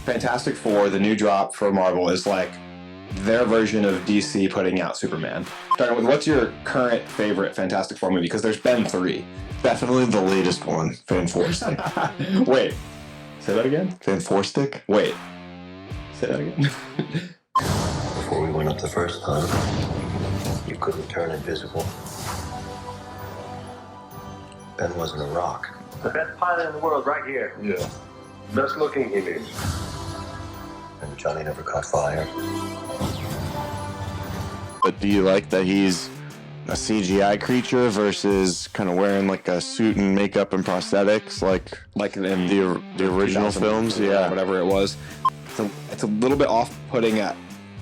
Fantastic Four, the new drop for Marvel, is like their version of DC putting out Superman. Starting with, what's your current favorite Fantastic Four movie? Because there's been 3. Definitely the latest one, Fantastic. Wait, say that again? Fantastic? Wait, say that again? Before we went up the first time, you couldn't turn invisible. Ben wasn't a rock. The best pilot in the world right here. Yeah. Best looking he is. And Johnny never caught fire. But do you like that he's a CGI creature versus kind of wearing like a suit and makeup and prosthetics like in the original films? Yeah, whatever it was. It's a little bit off-putting at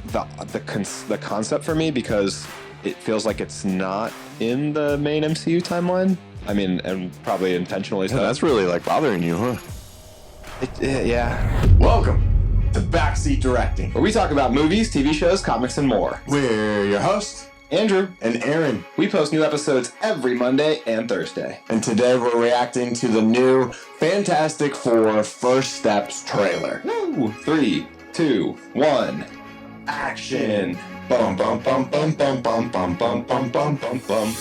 the concept for me because it feels like it's not in the main MCU timeline. I mean, and probably intentionally so. Yeah, that's really like bothering you, huh? Yeah. Welcome to Backseat Directing, Where we talk about movies, TV shows, comics, and more. We're your hosts, Andrew and Arron. We post new episodes every Monday and Thursday. And today we're reacting to the new Fantastic Four First Steps trailer. Woo! 3, 2, 1, action! Bum bum bum bum bum bum bum bum bum bum bum bum.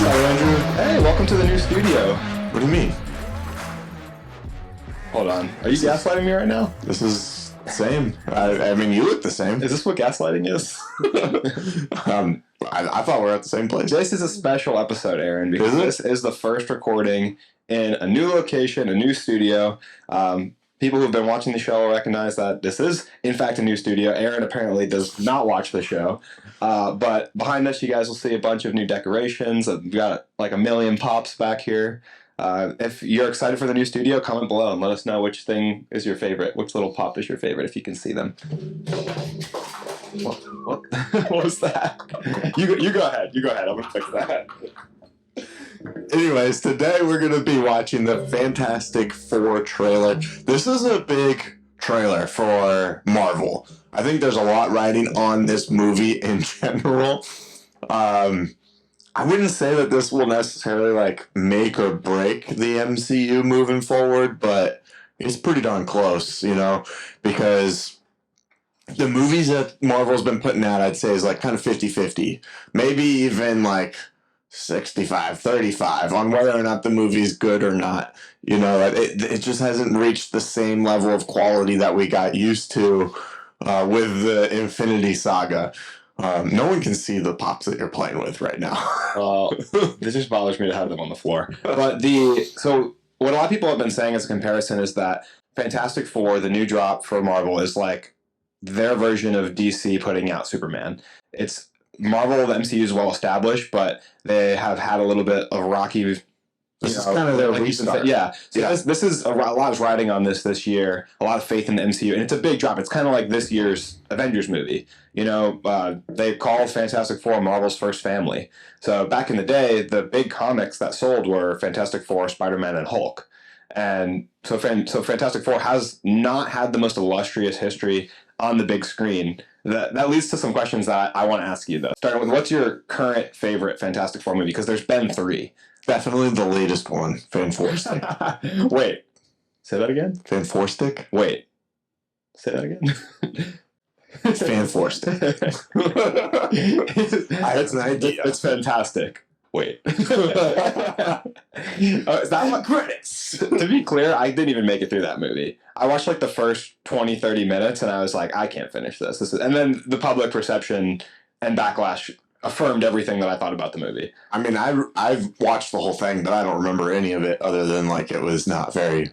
Andrew. Hey, welcome to the new studio. What do you mean? Hold on. Are you gaslighting me right now? This is the same. I mean, you look the same. Is this what gaslighting is? I thought we were at the same place. This is a special episode, Arron, because this is the first recording in a new location, a new studio. People who've been watching the show will recognize that this is, in fact, a new studio. Arron apparently does not watch the show. But behind us, you guys will see a bunch of new decorations. We've got like a million pops back here. If you're excited for the new studio, comment below and let us know which thing is your favorite. Which little pop is your favorite, if you can see them. What? What was that? You go ahead. You go ahead. I'm going to fix that. Anyways, today we're going to be watching the Fantastic Four trailer. This is a big trailer for Marvel. I think there's a lot riding on this movie in general. I wouldn't say that this will necessarily like make or break the MCU moving forward, but it's pretty darn close, you know, because the movies that Marvel's been putting out, I'd say, is like kind of 50-50. Maybe even like 65-35 on whether or not the movie's good or not. You know, it just hasn't reached the same level of quality that we got used to with the Infinity Saga. No one can see the pops that you're playing with right now. This just bothers me to have them on the floor. But so what a lot of people have been saying as a comparison is that Fantastic Four, the new drop for Marvel, is like their version of DC putting out Superman. It's Marvel, the MCU is well established, but they have had a little bit of rocky. This is kind of their restart. Yeah. So yeah. This is a lot is riding on this year. A lot of faith in the MCU, and it's a big drop. It's kind of like this year's Avengers movie. You know, they called Fantastic Four Marvel's first family. So back in the day, the big comics that sold were Fantastic Four, Spider-Man, and Hulk. And so Fantastic Four has not had the most illustrious history on the big screen. That leads to some questions that I want to ask you, though. Starting with, what's your current favorite Fantastic Four movie? Because there's been 3. Definitely the latest one, Fantastic. Wait, say that again? Fantastic? Wait, say that again? It's Fantastic. That's an idea. It's fantastic. Wait. Is that what credits? To be clear, I didn't even make it through that movie. I watched like the first 20-30 minutes and I was like, I can't finish this. And then the public reception and backlash affirmed everything that I thought about the movie. I mean, I've watched the whole thing, but I don't remember any of it other than like it was not very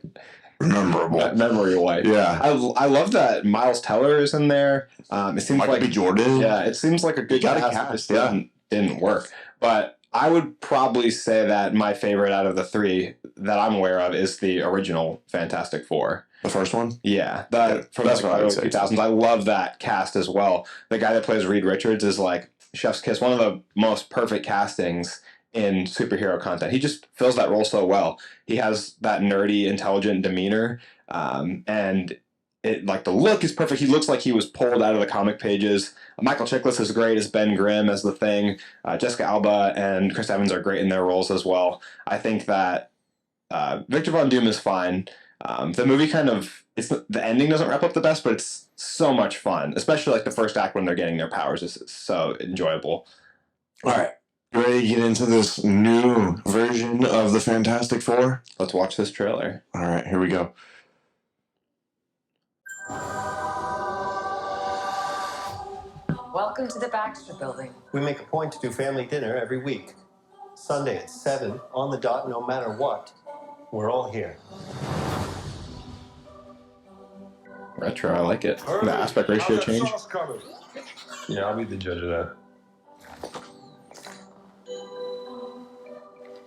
memorable. Memory wipe. Yeah. I love that Miles Teller is in there. It seems Michael like B. Jordan. Yeah, it seems like a good cast. It didn't work. But I would probably say that my favorite out of the 3 that I'm aware of is the original Fantastic Four. The first one? Yeah. From that's the what I would early say. 2000s. I love that cast as well. The guy that plays Reed Richards is like chef's kiss, one of the most perfect castings in superhero content. He just fills that role so well. He has that nerdy, intelligent demeanor, and Like the look is perfect. He looks like he was pulled out of the comic pages. Michael Chiklis is great as Ben Grimm as the Thing. Jessica Alba and Chris Evans are great in their roles as well. I think that Victor Von Doom is fine. The movie the ending doesn't wrap up the best, but it's so much fun, especially like the first act when they're getting their powers is so enjoyable. All right. You ready to get into this new version of the Fantastic Four? Let's watch this trailer. All right, here we go. Welcome to the Baxter Building. We make a point to do family dinner every week. Sunday at 7, on the dot, no matter what. We're all here. Retro, I like it. The aspect ratio change. Yeah, I'll be the judge of that.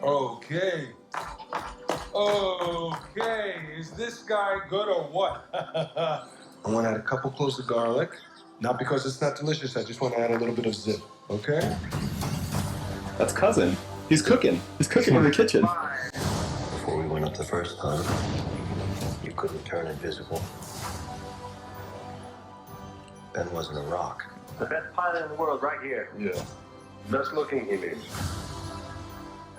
Okay. Okay. Is this guy good or what? I want to add a couple cloves of garlic. Not because it's not delicious. I just want to add a little bit of zip. Okay? That's Cousin. He's cooking. He's cooking in the kitchen. Before we went up the first time, you couldn't turn invisible. Ben wasn't a rock. The best pilot in the world right here. Yeah. Best looking image.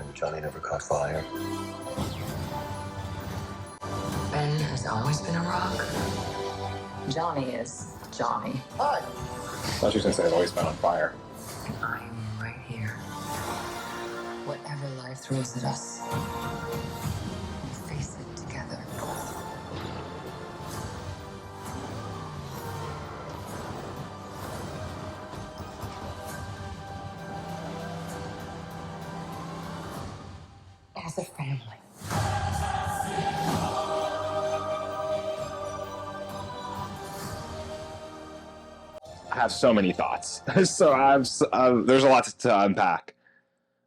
And Johnny never caught fire. Ben has always been a rock. Johnny is Johnny. Hi. I thought you were going to say I've always been on fire. I'm right here. Whatever life throws at us, we face it together. As a family. I have so many thoughts. There's a lot to unpack.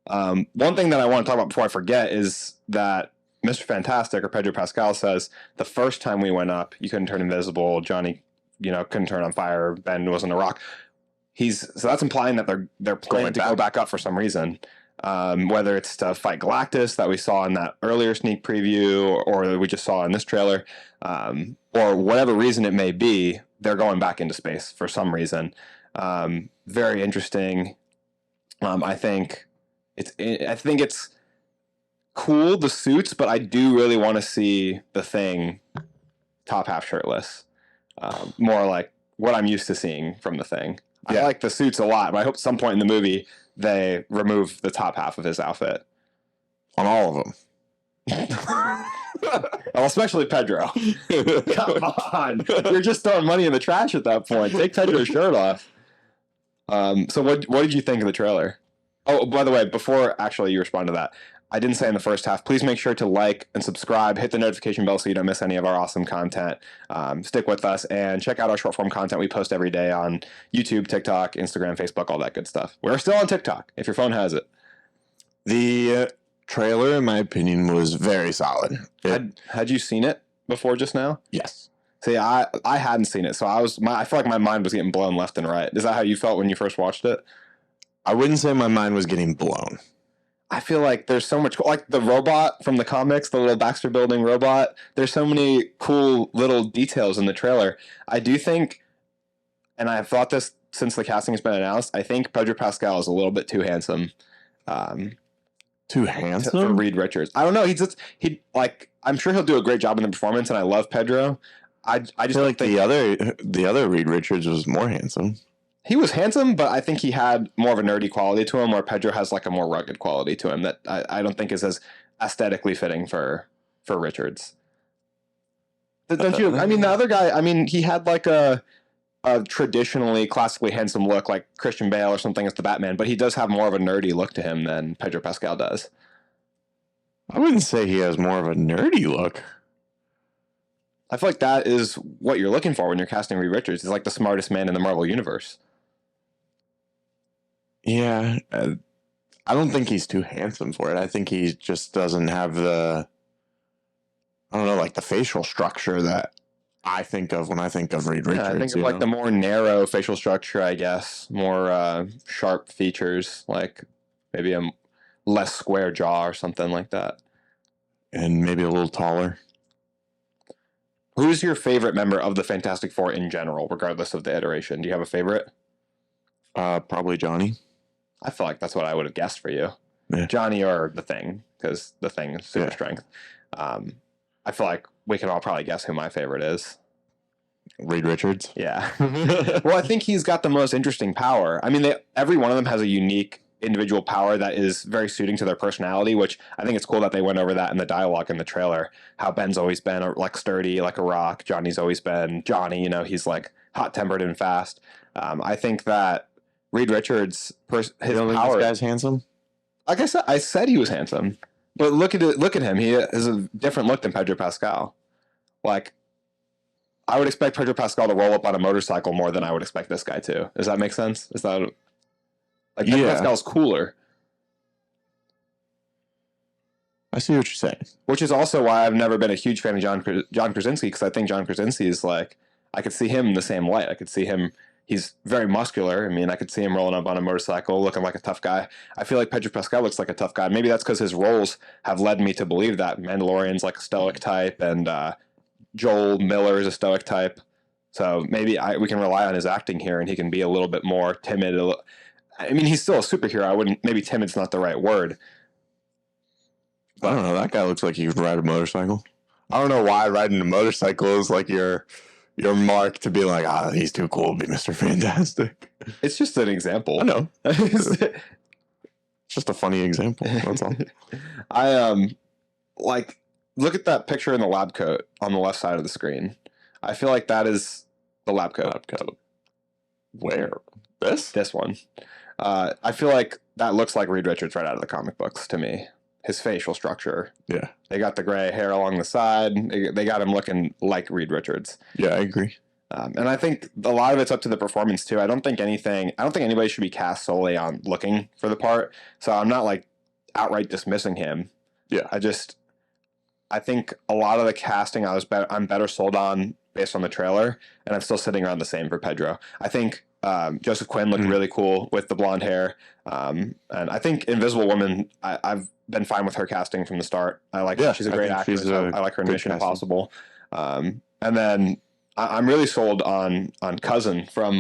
One thing that I want to talk about before I forget is that Mr. Fantastic, or Pedro Pascal, says the first time we went up, you couldn't turn invisible. Johnny, couldn't turn on fire. Ben wasn't a rock. So that's implying that they're planning to go back up for some reason. Whether it's to fight Galactus that we saw in that earlier sneak preview, or that we just saw in this trailer, or whatever reason it may be, they're going back into space for some reason. Very interesting. I think it's cool, the suits, but I do really want to see the Thing top half shirtless. More like what I'm used to seeing from the Thing. I like the suits a lot, but I hope at some point in the movie they remove the top half of his outfit. On all of them. Well, especially Pedro. Come on. You're just throwing money in the trash at that point. Take Pedro's shirt off. So what did you think of the trailer? Oh, by the way, before actually you respond to that, I didn't say in the first half, please make sure to like and subscribe, hit the notification bell so you don't miss any of our awesome content. Stick with us and check out our short form content we post every day on YouTube, TikTok, Instagram, Facebook, all that good stuff. We're still on TikTok if your phone has it. The trailer, in my opinion, was very solid. Had you seen it before just now? Yes. See, I hadn't seen it, so I feel like my mind was getting blown left and right. Is that how you felt when you first watched it? I wouldn't say my mind was getting blown. I feel like there's so much, like the robot from the comics, the little Baxter Building robot. There's so many cool little details in the trailer. I do think, and I've thought this since the casting has been announced, I think Pedro Pascal is a little bit too handsome. Too handsome? For Reed Richards. I don't know. I'm sure he'll do a great job in the performance, and I love Pedro. I just feel like the other Reed Richards was more handsome. He was handsome, but I think he had more of a nerdy quality to him, where Pedro has like a more rugged quality to him that I don't think is as aesthetically fitting for Richards. Don't you? I mean, the other guy, he had like a traditionally classically handsome look like Christian Bale or something as the Batman, but he does have more of a nerdy look to him than Pedro Pascal does. I wouldn't say he has more of a nerdy look. I feel like that is what you're looking for when you're casting Reed Richards. He's like the smartest man in the Marvel Universe. Yeah, I don't think he's too handsome for it. I think he just doesn't have the facial structure that I think of when I think of Reed Richards. I think of like the more narrow facial structure, I guess. More sharp features, like maybe a less square jaw or something like that. And maybe a little taller. Who's your favorite member of the Fantastic Four in general, regardless of the iteration? Do you have a favorite? Probably Johnny. I feel like that's what I would have guessed for you. Yeah. Johnny or the Thing, because the Thing is super strength. I feel like we can all probably guess who my favorite is. Reed Richards. Yeah. Well, I think he's got the most interesting power. I mean, every one of them has a unique individual power that is very suiting to their personality, which I think it's cool that they went over that in the dialogue in the trailer. How Ben's always been like sturdy, like a rock. Johnny's always been Johnny. You know, he's like hot-tempered and fast. I think that Reed Richards, his power. This guy's handsome. Like I said he was handsome, but look at it. Look at him. He has a different look than Pedro Pascal. Like, I would expect Pedro Pascal to roll up on a motorcycle more than I would expect this guy to. Does that make sense? Is that like Pedro Pascal's cooler? I see what you're saying. Which is also why I've never been a huge fan of John Krasinski, because I think John Krasinski is like, I could see him in the same light. I could see him. He's very muscular. I mean, I could see him rolling up on a motorcycle, looking like a tough guy. I feel like Pedro Pascal looks like a tough guy. Maybe that's because his roles have led me to believe that. Mandalorian's like a stoic type, and Joel Miller is a stoic type. So maybe we can rely on his acting here, and he can be a little bit more timid. I mean, he's still a superhero. Maybe timid's not the right word. I don't know. That guy looks like he could ride a motorcycle. I don't know why riding a motorcycle is like your mark to be like, he's too cool to be Mr. Fantastic. It's just an example. I know. It's just a funny example. That's all. Like, look at that picture in the lab coat on the left side of the screen. I feel like that is the lab coat. Lab coat. Where? This one. I feel like that looks like Reed Richards right out of the comic books to me. His facial structure. Yeah. They got the gray hair along the side. They got him looking like Reed Richards. Yeah, I agree. And I think a lot of it's up to the performance too. I don't think anybody should be cast solely on looking for the part. So I'm not like outright dismissing him. Yeah. I think a lot of the casting I'm better sold on based on the trailer, and I'm still sitting around the same for Pedro. I think Joseph Quinn looked really cool with the blonde hair. And I think Invisible Woman, I've been fine with her casting from the start. She's a great actress. I like her in Mission Impossible. And then I'm really sold on Cousin from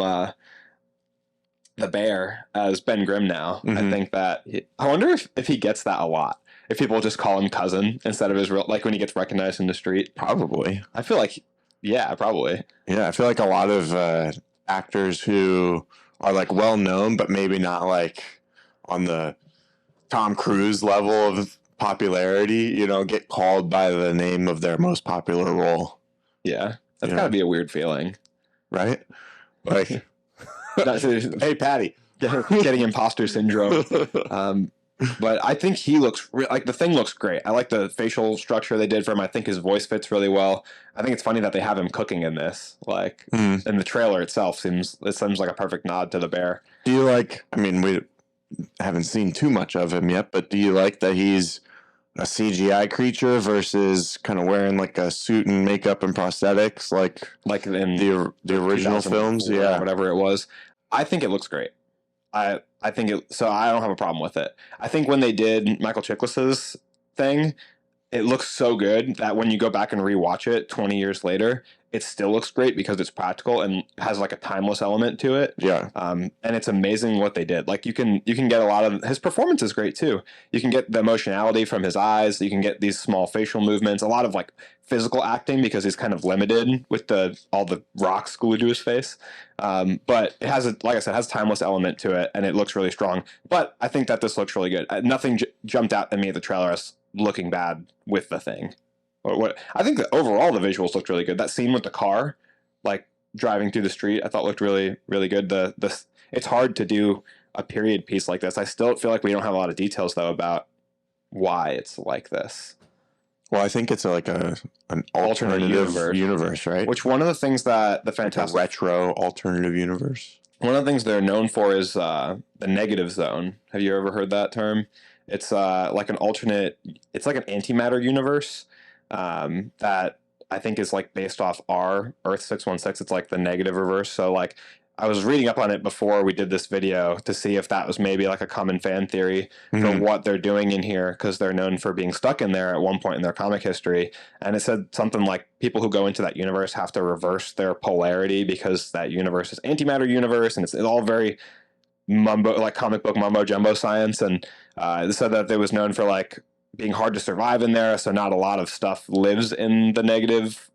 The Bear as Ben Grimm now. I think that I wonder if he gets that a lot. If people just call him Cousin instead of his real, like when he gets recognized in the street. Probably. I feel like, yeah, probably. Yeah, I feel like a lot of actors who are like well known, but maybe not like on the Tom Cruise level of popularity, get called by the name of their most popular role. Yeah, that's got to be a weird feeling, right? Like, hey, Patty, getting imposter syndrome. But I think he looks like the Thing looks great. I like the facial structure they did for him. I think his voice fits really well. I think it's funny that they have him cooking in this. Like, and the trailer itself seems like a perfect nod to the Bear. Do you like? I mean, we haven't seen too much of him yet, but do you like that he's a CGI creature versus kind of wearing like a suit and makeup and prosthetics, like in the original films? Yeah, whatever it was. I think it looks great. I think so I don't have a problem with it. I think when they did Michael Chiklis's Thing, it looks so good that when you go back and rewatch it 20 years later, it still looks great because it's practical and has like a timeless element to it. Yeah. And it's amazing what they did. Like you can get a lot of his performance is great too. You can get the emotionality from his eyes. You can get these small facial movements, a lot of like physical acting because he's kind of limited with all the rocks glued to his face. But it has like I said, has a timeless element to it and it looks really strong. But I think that this looks really good. Nothing jumped out at me at the trailer as looking bad with the Thing. Or what I think that overall the visuals looked really good. That scene with the car, like driving through the street, I thought looked really, really good. It's hard to do a period piece like this. I still feel like we don't have a lot of details though about why it's like this. Well, I think it's like an alternative universe, right? Which one of the things that the Fantastic retro alternative universe. One of the things they're known for is the negative zone. Have you ever heard that term? It's like an alternate. It's like an antimatter universe. That I think is like based off our Earth 616. It's like the negative reverse. So like I was reading up on it before we did this video to see if that was maybe like a common fan theory for what they're doing in here, because they're known for being stuck in there at one point in their comic history. And it said something like people who go into that universe have to reverse their polarity because that universe is antimatter universe, and it's all very mumbo, like comic book mumbo jumbo science. And they said that it was known for like being hard to survive in there, so not a lot of stuff lives in the negative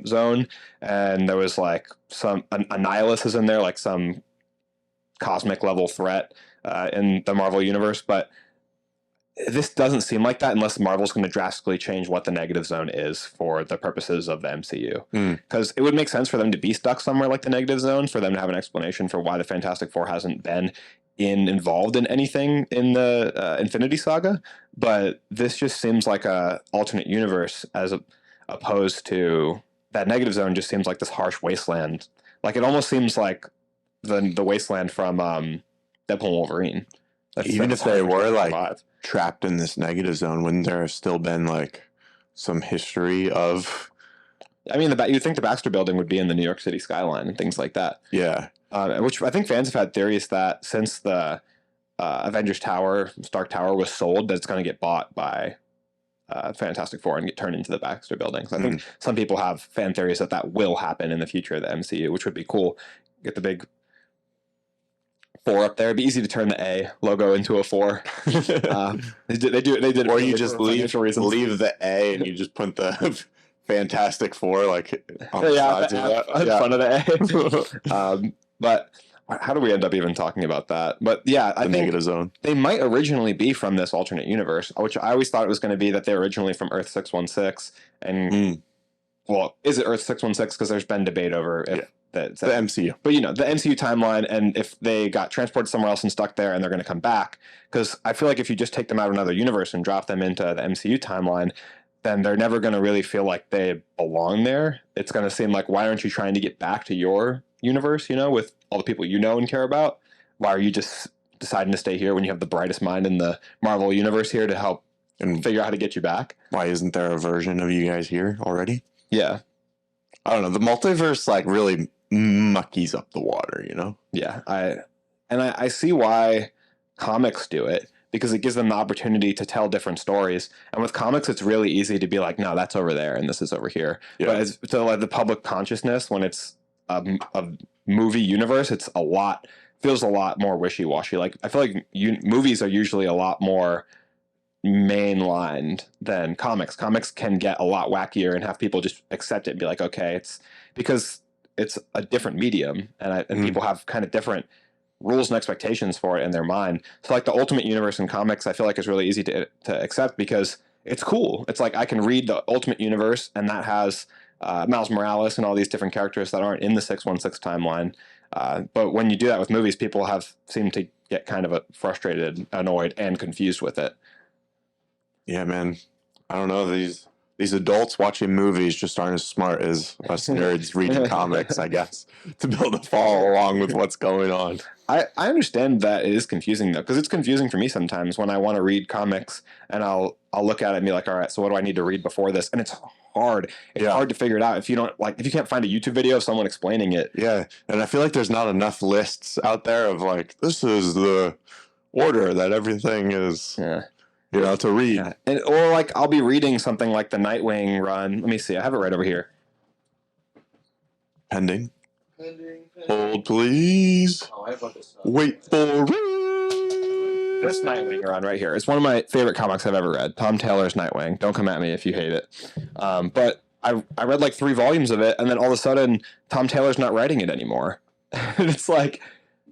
zone. And there was like some a nihilus is in there, like some cosmic level threat in the Marvel universe. But this doesn't seem like that unless Marvel's going to drastically change what the negative zone is for the purposes of the MCU. Because it would make sense for them to be stuck somewhere like the negative zone, for them to have an explanation for why the Fantastic Four hasn't been involved in anything in the Infinity Saga. But this just seems like a alternate universe, as opposed to that negative zone. Just seems like this harsh wasteland. Like it almost seems like the wasteland from Deadpool and Wolverine. Even if they were like trapped in this negative zone, wouldn't there have still been like some history of? I mean, you'd think the Baxter Building would be in the New York City skyline and things like that. Yeah. Which I think fans have had theories that since the Avengers Tower, Stark Tower, was sold, that it's going to get bought by Fantastic Four and get turned into the Baxter Building. So I think some people have fan theories that that will happen in the future of the MCU, which would be cool. Get the big 4 up there. It'd be easy to turn the A logo into a 4. They did. Or you just leave the A and you just put the Fantastic Four like on the sides of that. In front of the A. But how do we end up even talking about that? But yeah, I think negative zone. They might originally be from this alternate universe, which I always thought it was going to be that they're originally from Earth 616. And well, is it Earth 616? Because there's been debate over if the MCU. But you know, the MCU timeline, and if they got transported somewhere else and stuck there and they're going to come back. Because I feel like if you just take them out of another universe and drop them into the MCU timeline, then they're never going to really feel like they belong there. It's going to seem like, why aren't you trying to get back to your universe, you know, with all the people you know and care about? Why are you just deciding to stay here when you have the brightest mind in the Marvel universe here to help and figure out how to get you back? Why isn't there a version of you guys here already? Yeah. I don't know. The multiverse like really muckies up the water, you know? Yeah. I see why comics do it, because it gives them the opportunity to tell different stories. And with comics, it's really easy to be like, no, that's over there and this is over here. Yeah. But as to like the public consciousness, when it's a movie universe, feels a lot more wishy-washy. Like I feel like movies are usually a lot more mainlined than comics. Comics can get a lot wackier and have people just accept it and be like, okay, it's because it's a different medium, and people have kind of different rules and expectations for it in their mind. So like the Ultimate Universe in comics, I feel like is really easy to accept because it's cool. It's like I can read the Ultimate Universe, and that has Miles Morales and all these different characters that aren't in the 616 timeline. But when you do that with movies, people seem to get kind of frustrated, annoyed, and confused with it. Yeah, man. I don't know. These adults watching movies just aren't as smart as us nerds reading comics, I guess, to be able to follow along with what's going on. I understand that it is confusing, though, because it's confusing for me sometimes when I want to read comics, and I'll look at it and be like, all right, so what do I need to read before this? And it's hard. It's hard to figure it out if you can't find a YouTube video of someone explaining it. Yeah, and I feel like there's not enough lists out there of like, this is the order that everything is. Yeah. You know, to read. Yeah. Or like I'll be reading something like the Nightwing run. Let me see. I have it right over here. Pending. Hold, please. Oh, I have this stuff. Wait for it. This Nightwing run right here. It's one of my favorite comics I've ever read. Tom Taylor's Nightwing. Don't come at me if you hate it. But I read like 3 volumes of it, and then all of a sudden, Tom Taylor's not writing it anymore. And it's like,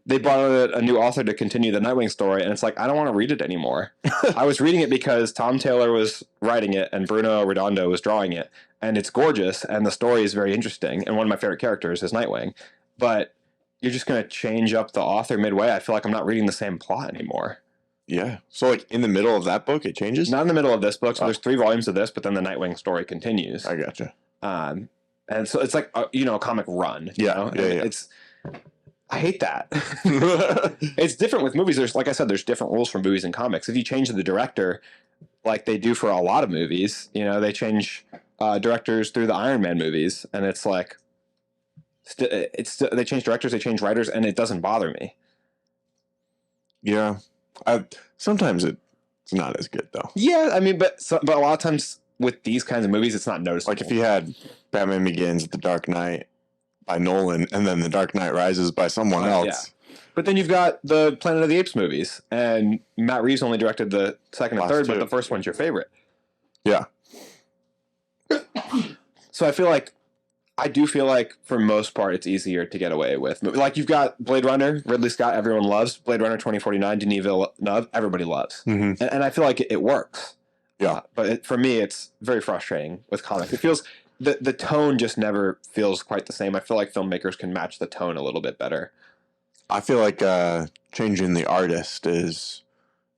they brought in a new author to continue the Nightwing story, and it's like, I don't want to read it anymore. I was reading it because Tom Taylor was writing it and Bruno Redondo was drawing it, and it's gorgeous, and the story is very interesting, and one of my favorite characters is Nightwing. But you're just going to change up the author midway. I feel like I'm not reading the same plot anymore. Yeah. So, like, in the middle of that book, it changes? Not in the middle of this book. So there's 3 volumes of this, but then the Nightwing story continues. I gotcha. And so it's like, a comic run. Yeah. I hate that. It's different with movies. Like I said, there's different rules for movies and comics. If you change the director, like they do for a lot of movies, they change directors through the Iron Man movies, and it's like, They change directors, they change writers, and it doesn't bother me. Yeah. Sometimes it's not as good though. Yeah, I mean, but a lot of times with these kinds of movies, it's not noticeable. Like if you had Batman Begins, The Dark Knight by Nolan, and then The Dark Knight Rises by someone else. Yeah. But then you've got the Planet of the Apes movies, and Matt Reeves only directed the second and Last third, two. but the first one's your favorite. Yeah. So I do feel like for most part it's easier to get away with. Like you've got Blade Runner, Ridley Scott, everyone loves. Blade Runner 2049, Denis Villeneuve, everybody loves. Mm-hmm. And I feel like it works. Yeah. But for me, it's very frustrating with comics. It feels, the tone just never feels quite the same. I feel like filmmakers can match the tone a little bit better. I feel like changing the artist is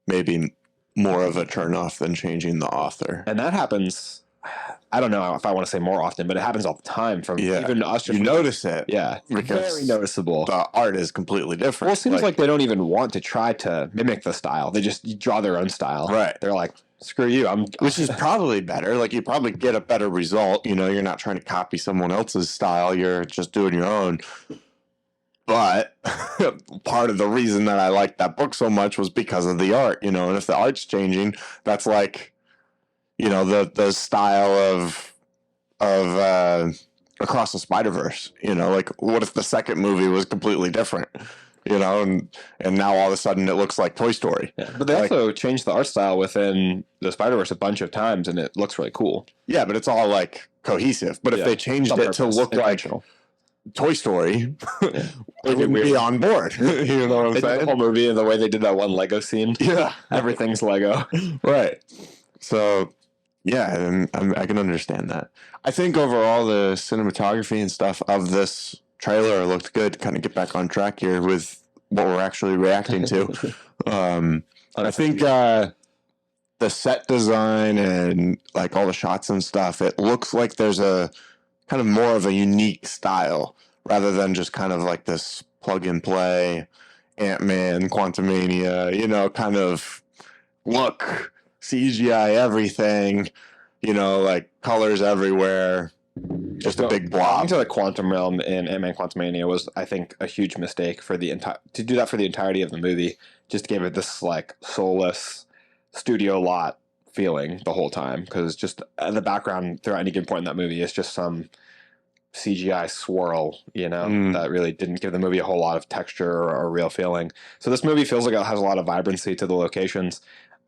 maybe more of a turnoff than changing the author. And that happens, I don't know if I want to say more often, but it happens all the time from even us. You notice it. Yeah. Because very noticeable. The art is completely different. Well, it seems like they don't even want to try to mimic the style. They just draw their own style. Right. They're like, screw you. Which is probably better. Like you probably get a better result. You know, you're not trying to copy someone else's style. You're just doing your own. But part of the reason that I liked that book so much was because of the art, you know, and if the art's changing, that's like, you know, the style of Across the Spider-Verse, you know, like what if the second movie was completely different, you know, and now all of a sudden it looks like Toy Story. Yeah, but they also changed the art style within the Spider-Verse a bunch of times and it looks really cool. Yeah, but it's all like cohesive. But if they changed it to look like Toy Story, it would be on board. You know what I'm they saying? did the whole movie and the way they did that one Lego scene. Yeah. Everything's Lego. Right. So, yeah, and I can understand that. I think overall the cinematography and stuff of this trailer looked good. Kind of get back on track here with what we're actually reacting to. I think the set design and like all the shots and stuff, it looks like there's a kind of more of a unique style rather than just kind of like this plug and play Ant-Man, Quantumania, you know, kind of look, CGI everything, you know, like colors everywhere, just a big blob. Into the quantum realm in Ant-Man Quantumania was, I think, a huge mistake for to do that for the entirety of the movie. Just gave it this like soulless studio lot feeling the whole time, because just the background throughout any given point in that movie is just some CGI swirl, you know, that really didn't give the movie a whole lot of texture or real feeling. So this movie feels like it has a lot of vibrancy to the locations.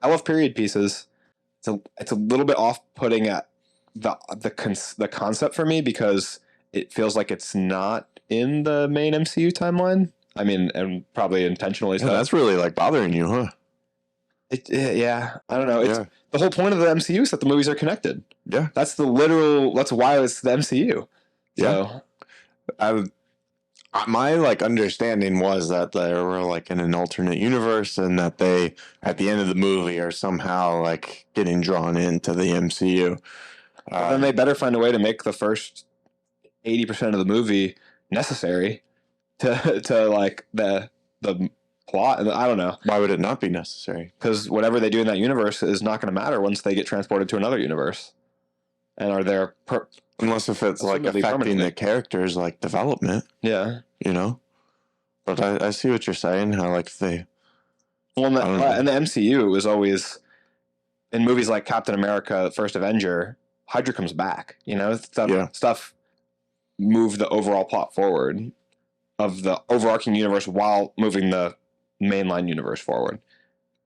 I love period pieces. It's a little bit off-putting at the concept for me, because it feels like it's not in the main MCU timeline. I mean, and probably intentionally. Yeah, that's really like bothering you, huh? Yeah, I don't know. It's the whole point of the MCU is that the movies are connected. Yeah, that's why it's the MCU. So, yeah, my like understanding was that they were like in an alternate universe, and that they at the end of the movie are somehow like getting drawn into the MCU. Then they better find a way to make the first 80% of the movie necessary to like the plot. And I don't know. Why would it not be necessary? Because whatever they do in that universe is not going to matter once they get transported to another universe and are there. Unless if it's like affecting the characters' like development. Yeah. You know? But I see what you're saying, how like they... Well, in the MCU, it was always... In movies like Captain America, First Avenger, Hydra comes back. You know? Stuff move the overall plot forward of the overarching universe while moving the mainline universe forward.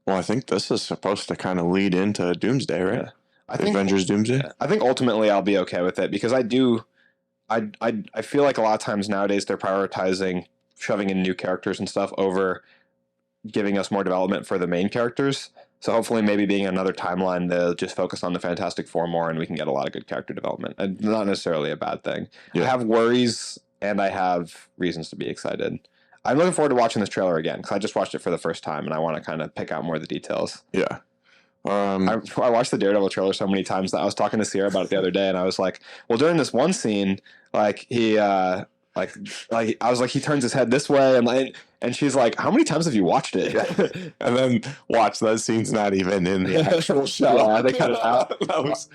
Well, I think this is supposed to kind of lead into Doomsday, right? Yeah. I think Avengers Doomsday? I think ultimately I'll be okay with it, because I feel like a lot of times nowadays they're prioritizing shoving in new characters and stuff over giving us more development for the main characters. So hopefully maybe being another timeline, they'll just focus on the Fantastic Four more and we can get a lot of good character development. And not necessarily a bad thing. Yeah. I have worries and I have reasons to be excited. I'm looking forward to watching this trailer again, because I just watched it for the first time and I want to kind of pick out more of the details. Yeah. I watched the Daredevil trailer so many times that I was talking to Sierra about it the other day, and I was like, well, during this one scene, like he I was like, he turns his head this way, and she's like, how many times have you watched it? And then watch, that scene's not even in the actual show. Yeah, they cut it out.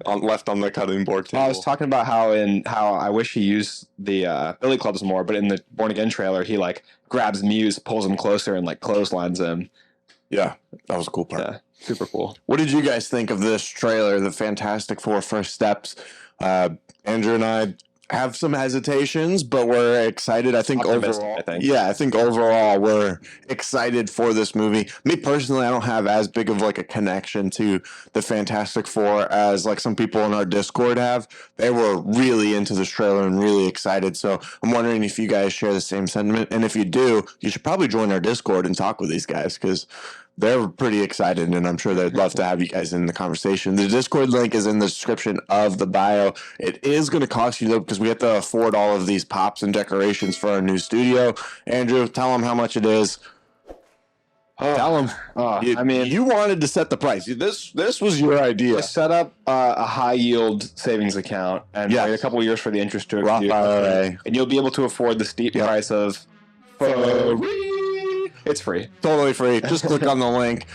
left on the cutting board table. I was talking about how I wish he used the billy clubs more, but in the Born Again trailer, he like grabs Muse, pulls him closer, and like clotheslines him. Yeah, that was a cool part. Yeah, super cool. What did you guys think of this trailer, the Fantastic Four First Steps? Andrew and I have some hesitations, but we're excited. I think overall, I think overall we're excited for this movie. Me personally, I don't have as big of like a connection to the Fantastic Four as like some people in our Discord have. They were really into this trailer and really excited. So I'm wondering if you guys share the same sentiment, and if you do, you should probably join our Discord and talk with these guys because they're pretty excited, and I'm sure they'd love to have you guys in the conversation. The Discord link is in the description of the bio. It is going to cost you, though, because we have to afford all of these pops and decorations for our new studio. Andrew, tell them how much it is. Tell them. You wanted to set the price. This was your idea. Just set up a high yield savings account and wait a couple of years for the interest to accrue, and you'll be able to afford the steep price of. It's free. Totally free. Just click on the link.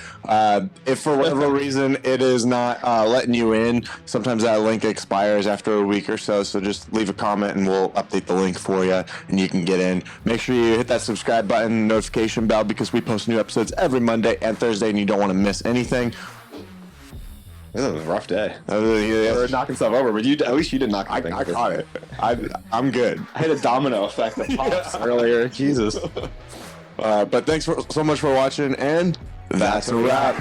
If for whatever reason it is not letting you in, sometimes that link expires after a week or so. So just leave a comment and we'll update the link for you and you can get in. Make sure you hit that subscribe button, notification bell, because we post new episodes every Monday and Thursday and you don't want to miss anything. This was a rough day. We're knocking stuff over, but at least you didn't knock anything I caught it. I'm good. I had a domino effect that pops earlier. Jesus. But thanks so much for watching, and that's a wrap.